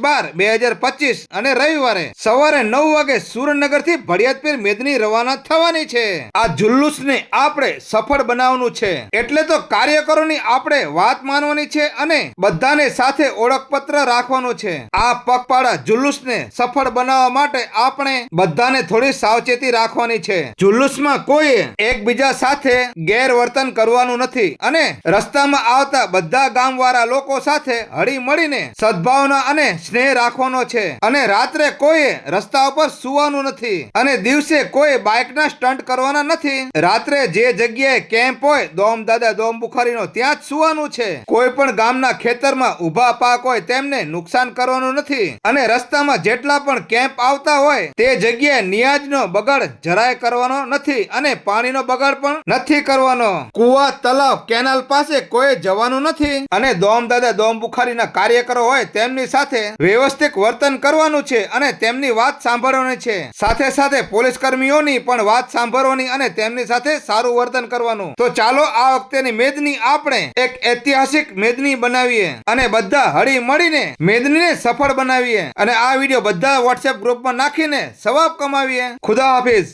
22/12/2025 અને રવિવારે સવારે 9 વાગે સુરેન્દ્રનગર થી ભડિયાદપીર મેદની રવાના થવાની છે। આ જુલ્લુસને આપણે સફળ બનાવવાનું છે, એટલે તો કાર્યકરોની આપણે વાત માનવાની છે અને બધાને સાથે ઓળખપત્ર રાખવાનું છે। આ પગપાળા જુલ્લુસને સફળ બનાવવા માટે આપણે બધાને થોડી સાવચેતી રાખવાની છે। જુલ્લુસમાં કોઈએ એકબીજા સાથે ગેરવર્તન કરવાનું નથી અને રસ્તામાં આવતા બધા ગામવાળા લોકો સાથે હળી મળીને સદભાવના અને સ્નેહ રાખવાનો છે અને રાત્રે કોઈએ રસ્તા ઉપર સુવાનું નથી અને દિવસે કોઈ બાઇકના સ્ટન્ટ કરવાના નથી। રાત્રે જે જગ્યાએ કેમ્પ હોય દોમ દાદા દોમ બુખારીનો ત્યાં જ સુવાનું છે। કોઈ પણ ગામના ખેતરમાં ઊભા પાક હોય તેમને નુકસાન કરવાનું નથી અને રસ્તામાં જેટલા પણ કેમ્પ આવતા હોય તે જગ્યાએ નિયાજનો બગાડ જરાય કરવાનો નથી અને પાણીનો બગાડ પણ નથી કરવાનો। કુવા તલાવ કેનાલ પાસે કોઈ જવાનું નથી અને દોમ દાદા દોમ બુખારીના કાર્યકરો હોય તેમની સાથે વ્યવસ્થિત વર્તન કરવાનું છે અને તેમની વાત સાંભળવાની છે। સાથે સાથે પોલીસ કર્મીઓની પણ વાત સાંભળવાની અને તેમની સાથે સારું વર્તન કરવાનું। તો ચાલો આ વખતેની મેદની આપણે એક ઐતિહાસિક મેદની બનાવીએ અને બધા હળી મળીને મેદનીને સફળ બનાવીએ અને આ વિડીયો બધા WhatsApp ગ્રુપમાં નાખીને સવાબ કમાવીએ। ખુદા હાફિઝ।